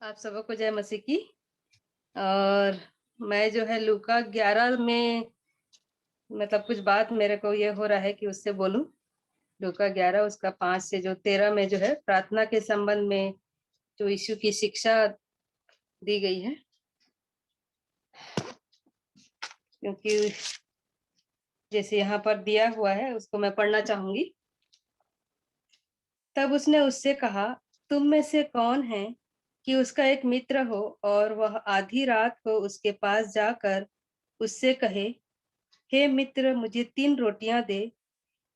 आप सबको जय मसीह की। और मैं जो है लूका 11 में मतलब कुछ बात मेरे को ये हो रहा है कि उससे बोलूं। लूका 11 उसका 5 से जो 13 में जो है प्रार्थना के संबंध में जो यीशु की शिक्षा दी गई है, क्योंकि जैसे यहाँ पर दिया हुआ है उसको मैं पढ़ना चाहूंगी। तब उसने उससे कहा, तुम में से कौन है कि उसका एक मित्र हो और वह आधी रात को उसके पास जाकर उससे कहे, हे मित्र, मुझे 3 रोटियां दे,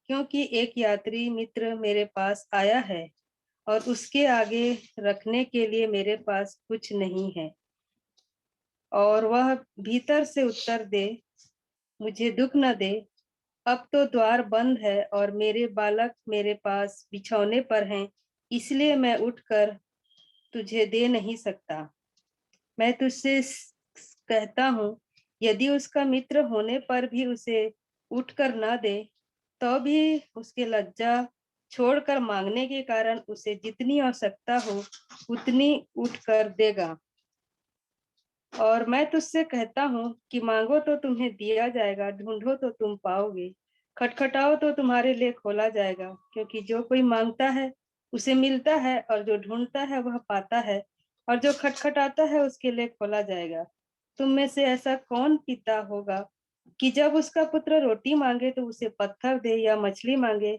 क्योंकि एक यात्री मित्र मेरे पास आया है और उसके आगे रखने के लिए मेरे पास कुछ नहीं है। और वह भीतर से उत्तर दे, मुझे दुख न दे, अब तो द्वार बंद है और मेरे बालक मेरे पास बिछौने पर हैं, इसलिए मैं उठकर तुझे दे नहीं सकता। मैं तुझसे कहता हूँ, यदि उसका मित्र होने पर भी उसे उठकर न दे, तो भी उसके लज्जा छोड़कर मांगने के कारण उसे जितनी आवश्यकता हो उतनी उठकर देगा। और मैं तुझसे कहता हूँ कि मांगो तो तुम्हें दिया जाएगा, ढूंढो तो तुम पाओगे, खटखटाओ तो तुम्हारे लिए खोला जाएगा। क्योंकि जो कोई मांगता है उसे मिलता है, और जो ढूंढता है वह पाता है, और जो खटखटाता है उसके लिए खोला जाएगा। तुम में से ऐसा कौन पिता होगा कि जब उसका पुत्र रोटी मांगे तो उसे पत्थर दे, या मछली मांगे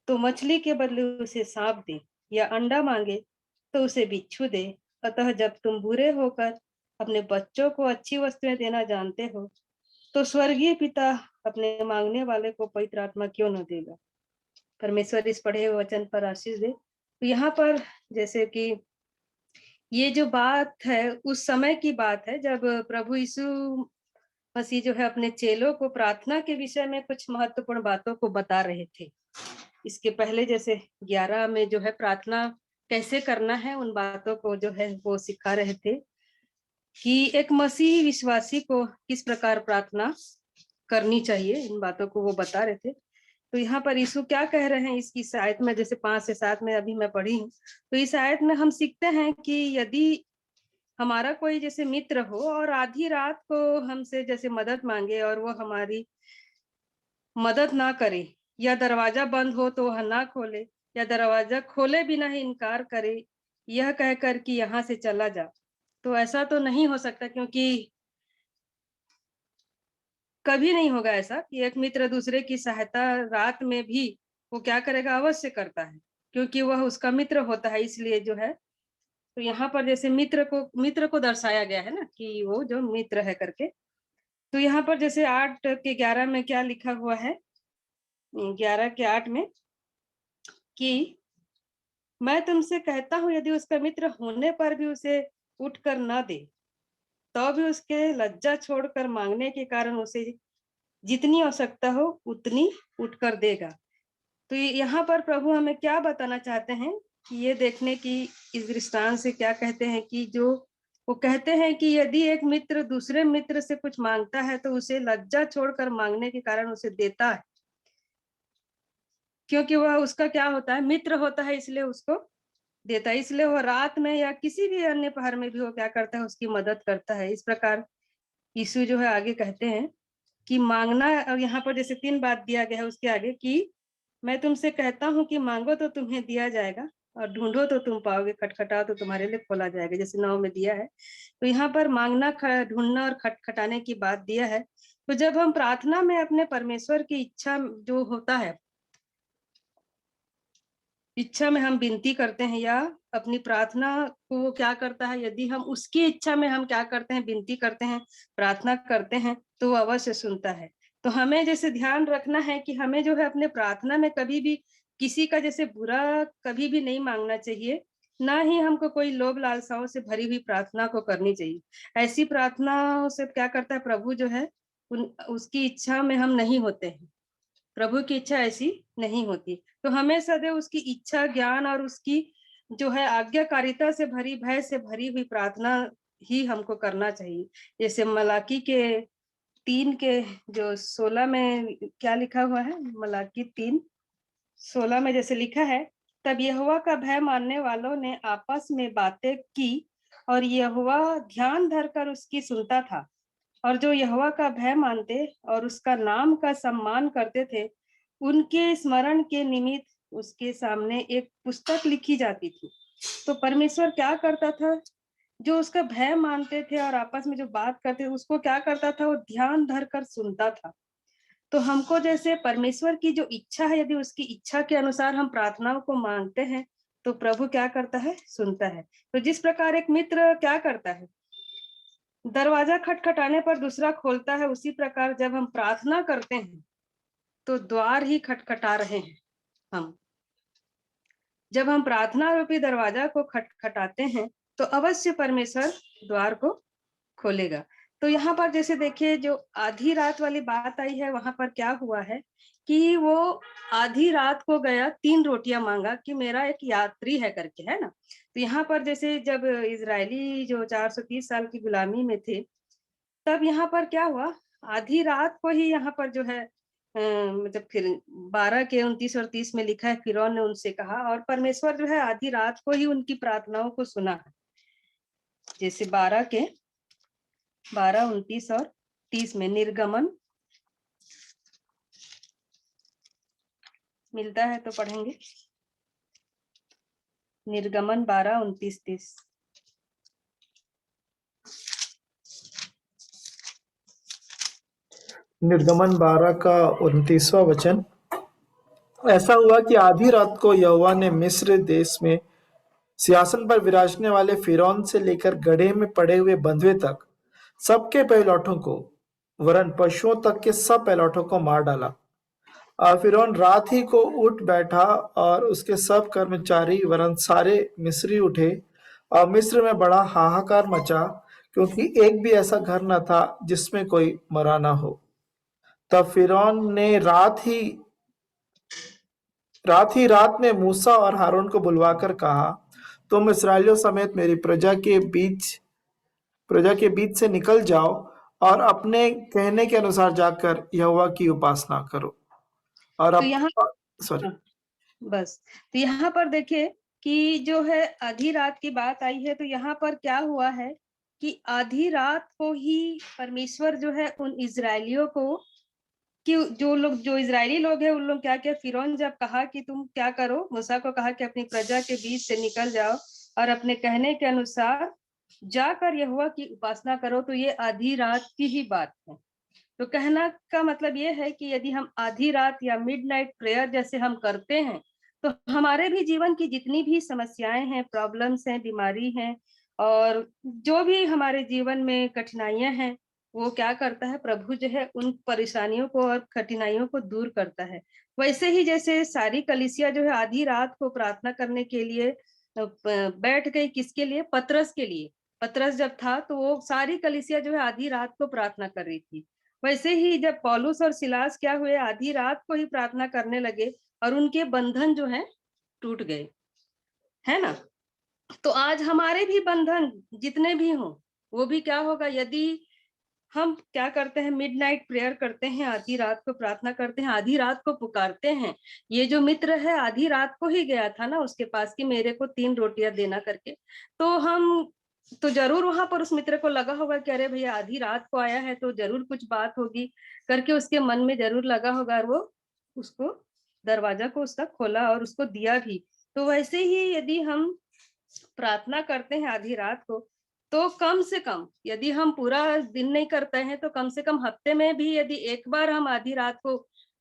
तो मछली के बदले उसे सांप दे, या अंडा मांगे तो उसे बिच्छू दे? अतः जब तुम बुरे होकर अपने बच्चों को अच्छी वस्तुएं देना जानते हो, तो स्वर्गीय पिता अपने मांगने वाले को पवित्र आत्मा क्यों न देगा। परमेश्वर इस पढ़े हुए वचन पर आशीष दे। तो यहाँ पर जैसे कि ये जो बात है उस समय की बात है जब प्रभु यीशु मसीह जो है अपने चेलों को प्रार्थना के विषय में कुछ महत्वपूर्ण बातों को बता रहे थे। इसके पहले जैसे 11 में जो है प्रार्थना कैसे करना है उन बातों को जो है वो सिखा रहे थे कि एक मसीही विश्वासी को किस प्रकार प्रार्थना करनी चाहिए, इन बातों को वो बता रहे थे। तो यहाँ पर यीशु क्या कह रहे हैं इसकी आयत में, जैसे 5 से 7 में अभी मैं पढ़ी हूँ, तो इस आयत में हम सीखते हैं कि यदि हमारा कोई जैसे मित्र हो और आधी रात को हमसे जैसे मदद मांगे और वो हमारी मदद ना करे, या दरवाजा बंद हो तो वह ना खोले, या दरवाजा खोले बिना ही इनकार करे, यह कहकर कि यहाँ से चला जा, तो ऐसा तो नहीं हो सकता। क्योंकि कभी नहीं होगा ऐसा कि एक मित्र दूसरे की सहायता रात में भी वो क्या करेगा, अवश्य करता है, क्योंकि वह उसका मित्र होता है, इसलिए जो है। तो यहाँ पर जैसे मित्र को दर्शाया गया है ना कि वो जो मित्र है करके। तो यहाँ पर जैसे 8 के 11 में क्या लिखा हुआ है, 11 के 8 में, कि मैं तुमसे कहता हूँ, यदि उसका मित्र होने पर भी उसे उठकर न दे, तो भी उसके लज्जा छोड़कर मांगने के कारण उसे जितनी आवश्यकता हो उतनी उठकर देगा। तो यहाँ पर प्रभु हमें क्या बताना चाहते हैं कि ये देखने की इस दृष्टांत से क्या कहते हैं कि जो वो कहते हैं कि यदि एक मित्र दूसरे मित्र से कुछ मांगता है तो उसे लज्जा छोड़कर मांगने के कारण उसे देता है, क्योंकि वह उसका क्या होता है, मित्र होता है, इसलिए उसको देता है। इसलिए वो रात में या किसी भी अन्य पहर में भी वो क्या करता है, उसकी मदद करता है। इस प्रकार यीशु जो है आगे कहते हैं कि मांगना, और यहाँ पर जैसे 3 बात दिया गया है उसके आगे कि मैं तुमसे कहता हूँ कि मांगो तो तुम्हें दिया जाएगा, और ढूंढो तो तुम पाओगे, खटखटाओ तो तुम्हारे लिए खोला जाएगा, जैसे 9 में दिया है। तो यहाँ पर मांगना, ढूंढना और खटखटाने की बात दिया है। तो जब हम प्रार्थना में अपने परमेश्वर की इच्छा जो होता है, इच्छा में हम विनती करते हैं या अपनी प्रार्थना को वो क्या करता है, यदि हम उसकी इच्छा में हम क्या करते हैं, विनती करते हैं, प्रार्थना करते हैं, तो वो अवश्य सुनता है। तो हमें जैसे ध्यान रखना है कि हमें जो है अपने प्रार्थना में कभी भी किसी का जैसे बुरा कभी भी नहीं मांगना चाहिए, ना ही हमको कोई लोभ लालसाओं से भरी हुई प्रार्थना को करनी चाहिए। ऐसी प्रार्थना से क्या करता है प्रभु जो है, उसकी इच्छा में हम नहीं होते हैं, प्रभु की इच्छा ऐसी नहीं होती। तो हमें सदैव उसकी इच्छा, ज्ञान और उसकी जो है आज्ञाकारिता से भरी, भय से भरी हुई प्रार्थना ही हमको करना चाहिए। जैसे मलाकी के 3 के जो 16 में क्या लिखा हुआ है, मलाकी 3:16 में जैसे लिखा है तब यहोवा का भय मानने वालों ने आपस में बातें की और यहोवा ध्यान धरकर उसकी सुनता था। और जो यहोवा का भय मानते और उसका नाम का सम्मान करते थे, उनके स्मरण के निमित्त उसके सामने एक पुस्तक लिखी जाती थी। तो परमेश्वर क्या करता था? जो उसका भय मानते थे और आपस में जो बात करते थे, उसको क्या करता था? वो ध्यान धरकर सुनता था। तो हमको जैसे परमेश्वर की जो इच्छा है, यदि उसकी इच्छा के अनुसार हम प्रार्थनाओं को मांगते हैं, तो प्रभु क्या करता है? सुनता है। तो जिस प्रकार एक मित्र क्या करता है? दरवाजा खटखटाने पर दूसरा खोलता है, उसी प्रकार जब हम प्रार्थना करते हैं, तो द्वार ही खटखटा रहे हैं हम। जब हम प्रार्थना रूपी दरवाजा को खटखटाते हैं, तो अवश्य परमेश्वर द्वार को खोलेगा। तो यहाँ पर जैसे देखिए, जो आधी रात वाली बात आई है, वहां पर क्या हुआ है कि वो आधी रात को गया, 3 रोटियां मांगा कि मेरा एक यात्री है करके, है ना। तो यहाँ पर जैसे जब इजरायली जो 430 साल की गुलामी में थे, तब यहाँ पर क्या हुआ, आधी रात को ही यहाँ पर जो है मतलब फिर 12 के 29 और 30 में लिखा है, फिरौन ने उनसे कहा, और परमेश्वर जो है आधी रात को ही उनकी प्रार्थनाओं को सुना। जैसे 12, 29 और 30 में निर्गमन मिलता है तो पढ़ेंगे। निर्गमन 12, 29, 30। निर्गमन 12 का 29वां वचन। ऐसा हुआ कि आधी रात को यहोवा ने मिस्र देश में सिंहासन पर विराजने वाले फिरौन से लेकर गड्ढे में पड़े हुए बंधुए तक सबके पहिलौठों को, वरन पशुओं तक के सब पहिलौठों को मार डाला। और फिरौन रात ही को उठ बैठा और उसके सब कर्मचारी वरन सारे मिस्री उठे, और मिस्र में बड़ा हाहाकार मचा, क्योंकि एक भी ऐसा घर न था जिसमें कोई मरा न हो। तब फिरौन ने रात में मूसा और हारून को बुलवाकर कहा, तुम इसराइलियों समेत मेरी प्रजा के बीच से निकल जाओ और अपने कहने के अनुसार जाकर यहोवा की उपासना करो। और तो अब यहाँ सॉरी हाँ, बस। तो यहाँ पर देखिए कि जो है आधी रात की बात आई है, तो यहाँ पर क्या हुआ है कि आधी रात को ही परमेश्वर जो है उन इजरायलियों को, कि जो इजरायली लोग हैं, उन लोग क्या किया, फिरौन जब कहा कि तुम क्या करो, मूसा को कहा कि अपनी प्रजा के बीच से निकल जाओ और अपने कहने के अनुसार जाकर यहोवा की उपासना करो, तो ये आधी रात की ही बात है। तो कहना का मतलब ये है कि यदि हम आधी रात या मिडनाइट प्रेयर जैसे हम करते हैं, तो हमारे भी जीवन की जितनी भी समस्याएं हैं, प्रॉब्लम्स हैं, बीमारी हैं, और जो भी हमारे जीवन में कठिनाइयां हैं, वो क्या करता है, प्रभु जो है उन परेशानियों को और कठिनाइयों को दूर करता है। वैसे ही जैसे सारी कलीसिया जो है आधी रात को प्रार्थना करने के लिए बैठ गई, किसके लिए? पतरस के लिए। पतरस जब था तो वो सारी कलीसिया जो है आधी रात को प्रार्थना कर रही थी। वैसे ही जब पौलुस और सिलास क्या हुए, आधी रात को ही प्रार्थना करने लगे और उनके बंधन जो है टूट गए, है ना। तो आज हमारे भी बंधन जितने भी हों, वो भी क्या होगा, यदि हम क्या करते हैं, मिडनाइट प्रेयर करते हैं, आधी रात को प्रार्थना करते हैं, आधी रात को पुकारते हैं। ये जो मित्र है आधी रात को ही गया था ना उसके पास कि मेरे को 3 रोटियां देना करके, तो हम तो जरूर वहां पर उस मित्र को लगा होगा कि अरे भैया आधी रात को आया है तो जरूर कुछ बात होगी करके, उसके मन में जरूर लगा होगा, और वो उसको दरवाजा को उसका खोला और उसको दिया भी। तो वैसे ही यदि हम प्रार्थना करते हैं आधी रात को, तो कम से कम यदि हम पूरा दिन नहीं करते हैं, तो कम से कम हफ्ते में भी यदि एक बार हम आधी रात को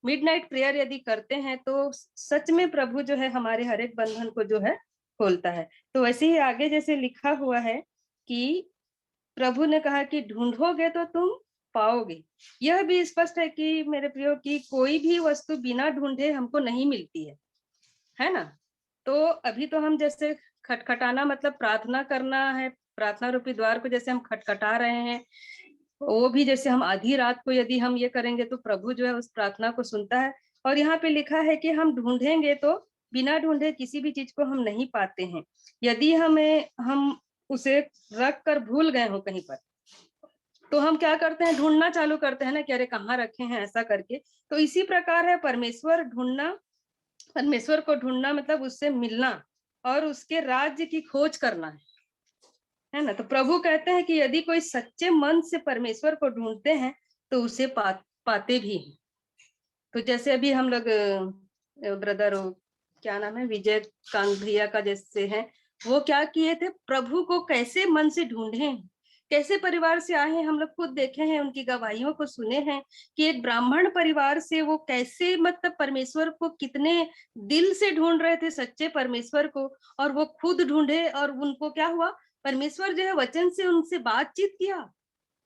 मिडनाइट प्रेयर यदि करते हैं, तो सच में प्रभु जो है हमारे हर एक बंधन को जो है खोलता है। तो वैसे ही आगे जैसे लिखा हुआ है कि प्रभु ने कहा कि ढूंढोगे तो तुम पाओगे। यह भी स्पष्ट है कि मेरे प्रियो की कोई भी वस्तु बिना ढूंढे हमको नहीं मिलती है ना। तो अभी तो हम जैसे खटखटाना मतलब प्रार्थना करना है, प्रार्थना रूपी द्वार को जैसे हम खटखटा रहे हैं, वो भी जैसे हम आधी रात को यदि हम ये करेंगे, तो प्रभु जो है उस प्रार्थना को सुनता है। और यहाँ पे लिखा है कि हम ढूंढेंगे तो बिना ढूंढे किसी भी चीज को हम नहीं पाते हैं। यदि हम उसे रख कर भूल गए हो कहीं पर, तो हम क्या करते हैं, ढूंढना चालू करते हैं ना कि अरे कहाँ रखे हैं, ऐसा करके। तो इसी प्रकार है परमेश्वर ढूंढना परमेश्वर को ढूंढना मतलब उससे मिलना और उसके राज्य की खोज करना है ना। तो प्रभु कहते हैं कि यदि कोई सच्चे मन से परमेश्वर को ढूंढते हैं तो उसे पाते भी हैं। तो जैसे अभी हम लोग ब्रदर क्या नाम है, विजय कांत भैया का जैसे है, वो क्या किए थे, प्रभु को कैसे मन से ढूंढे, कैसे परिवार से आए हैं, हम लोग खुद देखे हैं, उनकी गवाहियों को सुने हैं कि एक ब्राह्मण परिवार से वो कैसे मतलब परमेश्वर को कितने दिल से ढूंढ रहे थे, सच्चे परमेश्वर को। और वो खुद ढूंढे और उनको क्या हुआ, परमेश्वर जो है वचन से उनसे बातचीत किया,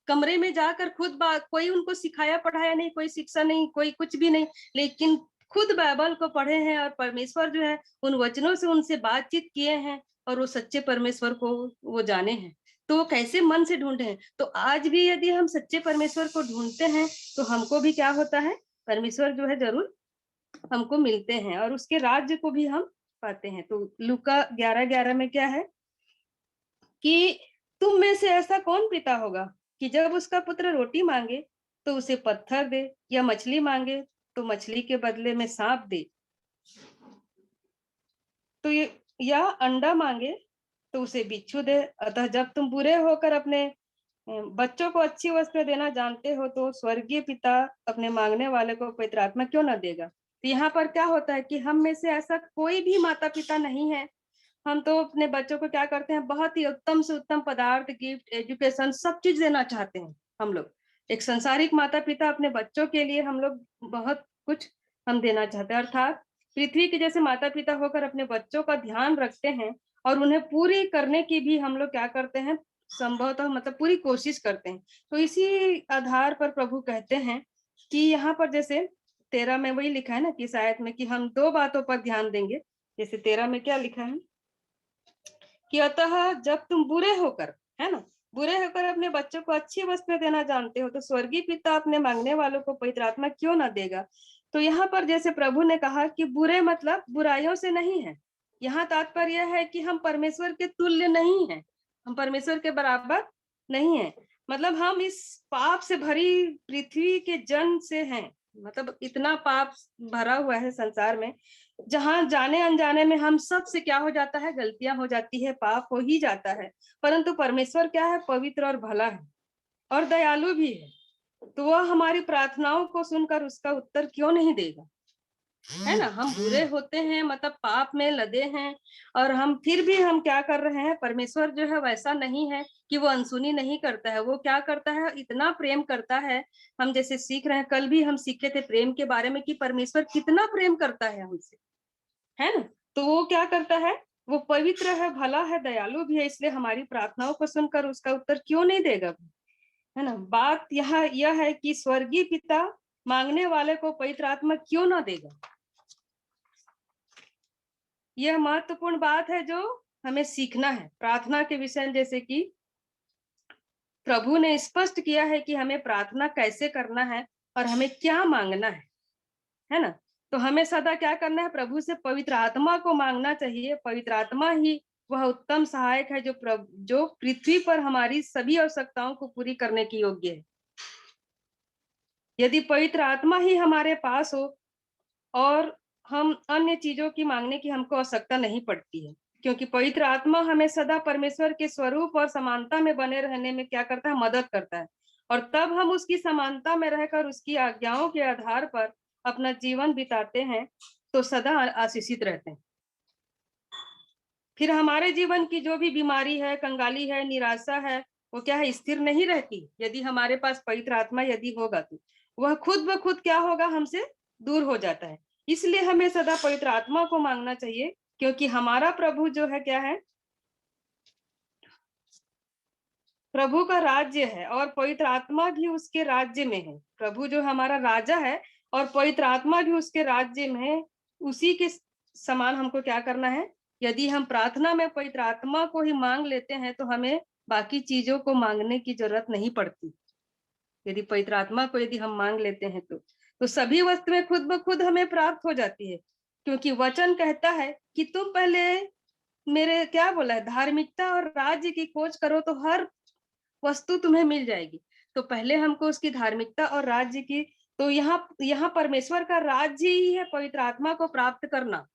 कमरे में जाकर खुद बात, कोई उनको सिखाया पढ़ाया नहीं, कोई शिक्षा नहीं, कोई कुछ भी नहीं, लेकिन खुद बाइबल को पढ़े हैं और परमेश्वर जो है उन वचनों से उनसे बातचीत किए हैं और वो सच्चे परमेश्वर को वो जाने हैं। तो वो कैसे मन से ढूंढे हैं। तो आज भी यदि हम सच्चे परमेश्वर को ढूंढते हैं तो हमको भी क्या होता है, परमेश्वर जो है जरूर हमको मिलते हैं और उसके राज्य को भी हम पाते हैं। तो लूका 11:11 में क्या है कि तुम में से ऐसा कौन पिता होगा कि जब उसका पुत्र रोटी मांगे तो उसे पत्थर दे, या मछली मांगे तो मछली के बदले में सांप दे। तो ये, या अंडा मांगे तो उसे बिच्छू दे। अतः जब तुम बुरे होकर अपने बच्चों को अच्छी वस्त्र देना जानते हो तो स्वर्गीय पिता अपने मांगने वाले को पवित्र आत्मा क्यों ना देगा। तो यहाँ पर क्या होता है कि हम में से ऐसा कोई भी माता पिता नहीं है, हम तो अपने बच्चों को क्या करते हैं, बहुत ही उत्तम से उत्तम पदार्थ, गिफ्ट, एजुकेशन, सब चीज देना चाहते हैं। हम लोग एक संसारिक माता पिता अपने बच्चों के लिए हम लोग बहुत कुछ हम देना चाहते हैं, अर्थात पृथ्वी के जैसे माता पिता होकर अपने बच्चों का ध्यान रखते हैं और उन्हें पूरी करने की भी हम लोग क्या करते हैं, संभवतः मतलब पूरी कोशिश करते हैं। तो इसी आधार पर प्रभु कहते हैं कि यहाँ पर जैसे 13 में वही लिखा है ना कि शायद में कि हम दो बातों पर ध्यान देंगे। जैसे 13 में क्या लिखा है कि अतः जब तुम बुरे होकर, है ना, बुरे होकर अपने बच्चों को अच्छी वस्तु देना जानते हो तो स्वर्गीय पिता अपने मांगने वालों को पवित्र आत्मा क्यों ना देगा। तो यहाँ पर जैसे प्रभु ने कहा कि बुरे मतलब बुराइयों से नहीं है, यहाँ तात्पर्य है कि हम परमेश्वर के तुल्य नहीं है, हम परमेश्वर के बराबर नहीं है। मतलब हम इस पाप से भरी पृथ्वी के जन्म से हैं, मतलब इतना पाप भरा हुआ है संसार में, जहां जाने अनजाने में हम सब से क्या हो जाता है, गलतियां हो जाती है, पाप हो ही जाता है। परंतु परमेश्वर क्या है, पवित्र और भला है और दयालु भी है। तो वह हमारी प्रार्थनाओं को सुनकर उसका उत्तर क्यों नहीं देगा, है ना। हम बुरे होते हैं, मतलब पाप में लदे हैं, और हम फिर भी हम क्या कर रहे हैं, परमेश्वर जो है वैसा नहीं है कि वो अनसुनी नहीं करता है, वो क्या करता है, इतना प्रेम करता है। हम जैसे सीख रहे हैं, कल भी हम सीखे थे प्रेम के बारे में कि परमेश्वर कितना प्रेम करता है हमसे, है ना। तो वो क्या करता है, वो पवित्र है, भला है, दयालु भी है, इसलिए हमारी प्रार्थनाओं को सुनकर उसका उत्तर क्यों नहीं देगा, है ना। बात यहाँ यह है कि स्वर्गीय पिता मांगने वाले को पवित्र आत्मा क्यों ना देगा। यह महत्वपूर्ण बात है जो हमें सीखना है प्रार्थना के विषय में। जैसे कि प्रभु ने स्पष्ट किया है कि हमें प्रार्थना कैसे करना है और हमें क्या मांगना है ना। तो हमें सदा क्या करना है, प्रभु से पवित्र आत्मा को मांगना चाहिए। पवित्र आत्मा ही वह उत्तम सहायक है जो पृथ्वी पर हमारी सभी आवश्यकताओं को पूरी करने की योग्य है। यदि पवित्र आत्मा ही हमारे पास हो और हम अन्य चीजों की मांगने की हमको आवश्यकता नहीं पड़ती है, क्योंकि पवित्र आत्मा हमें सदा परमेश्वर के स्वरूप और समानता में बने रहने में क्या करता है, मदद करता है। और तब हम उसकी समानता में रहकर उसकी आज्ञाओं के आधार पर अपना जीवन बिताते हैं तो सदा आशीषित रहते हैं। फिर हमारे जीवन की जो भी बीमारी है, कंगाली है, निराशा है, वो क्या है, स्थिर नहीं रहती। यदि हमारे पास पवित्र आत्मा यदि होगा तो वह खुद ब खुद क्या होगा, हमसे दूर हो जाता है। इसलिए हमें सदा पवित्र आत्मा को मांगना चाहिए, क्योंकि हमारा प्रभु जो है क्या है, प्रभु का राज्य है और पवित्र आत्मा भी उसके राज्य में है। प्रभु जो हमारा राजा है और पवित्र आत्मा भी उसके राज्य में है। उसी के समान हमको क्या करना है, यदि हम प्रार्थना में पवित्र आत्मा को ही मांग लेते हैं तो हमें बाकी चीजों को मांगने की जरूरत नहीं पड़ती। यदि पवित्र आत्मा को यदि हम मांग लेते हैं तो सभी वस्तुएं खुद ब खुद हमें प्राप्त हो जाती है, क्योंकि वचन कहता है कि तुम पहले मेरे क्या बोला है, धार्मिकता और राज्य की खोज करो तो हर वस्तु तुम्हें मिल जाएगी। तो पहले हमको उसकी धार्मिकता और राज्य की तो यहाँ यहाँ परमेश्वर का राज्य ही है पवित्र आत्मा को प्राप्त करना।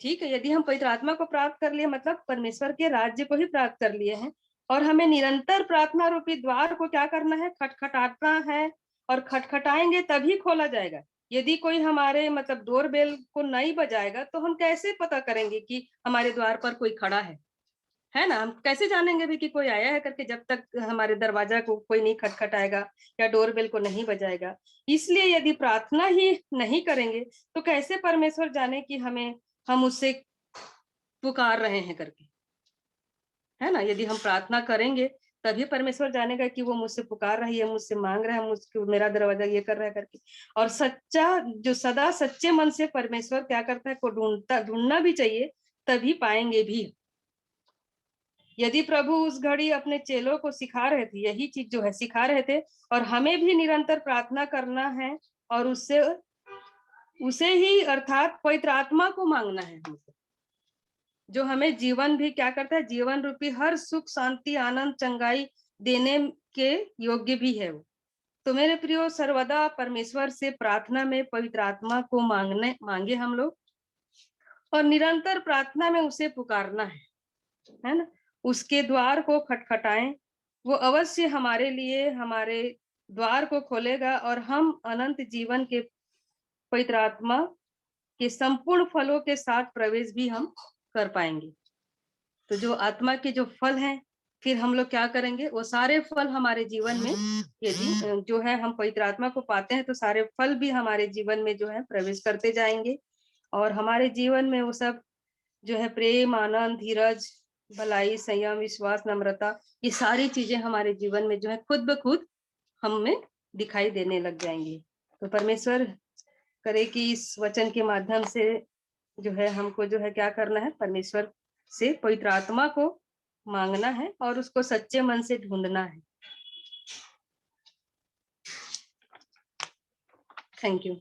ठीक है, यदि हम पवित्र आत्मा को प्राप्त कर लिए मतलब परमेश्वर के राज्य को ही प्राप्त कर लिए हैं, और हमें निरंतर प्रार्थना रूपी द्वार को क्या करना है, खटखटाना है, और खटखटाएंगे तभी खोला जाएगा। यदि कोई हमारे मतलब डोरबेल को नहीं बजाएगा तो हम कैसे पता करेंगे कि हमारे द्वार पर कोई खड़ा है ना? हम कैसे जानेंगे भी कि कोई आया है करके, जब तक हमारे दरवाजा को कोई नहीं खटखटाएगा या डोरबेल को नहीं बजाएगा। इसलिए यदि प्रार्थना ही नहीं करेंगे तो कैसे परमेश्वर जाने कि हम उससे पुकार रहे हैं करके, है ना? यदि हम प्रार्थना करेंगे तभी परमेश्वर जानेगा कि वो मुझसे पुकार रही है, मुझसे मांग रहा है, मुझको मेरा दरवाजा ये कर रहा है करके। और सच्चा जो सदा सच्चे मन से परमेश्वर क्या करता है, को ढूंढना भी चाहिए, तभी पाएंगे भी। यदि प्रभु उस घड़ी अपने चेलों को सिखा रहे थे, यही चीज जो है सिखा रहे थे, और हमें भी निरंतर प्रार्थना करना है और उससे उसे ही अर्थात पवित्र आत्मा को मांगना है हमसे, जो हमें जीवन भी क्या करता है, जीवन रूपी हर सुख शांति आनंद चंगाई देने के योग्य भी है वो। तो मेरे प्रियो, सर्वदा परमेश्वर से प्रार्थना में पवित्र आत्मा को मांगे हम लोग, और निरंतर प्रार्थना में उसे पुकारना है ना? उसके द्वार को खटखटाएं, वो अवश्य हमारे लिए हमारे द्वार को खोलेगा, और हम अनंत जीवन के पवित्र आत्मा के संपूर्ण फलों के साथ प्रवेश भी हम कर पाएंगे। तो जो आत्मा के जो फल हैं, फिर हम लोग क्या करेंगे, वो सारे फल हमारे जीवन में यदि जो है हम पवित्र आत्मा को पाते हैं तो सारे फल भी हमारे जीवन में जो है प्रवेश करते जाएंगे, और हमारे जीवन में वो सब जो है प्रेम आनंद धीरज भलाई संयम विश्वास नम्रता, ये सारी चीजें हमारे जीवन में जो है खुद ब खुद हमें दिखाई देने लग जाएंगी। तो परमेश्वर करे कि इस वचन के माध्यम से जो है हमको जो है क्या करना है, परमेश्वर से पवित्र आत्मा को मांगना है और उसको सच्चे मन से ढूंढना है। Thank you.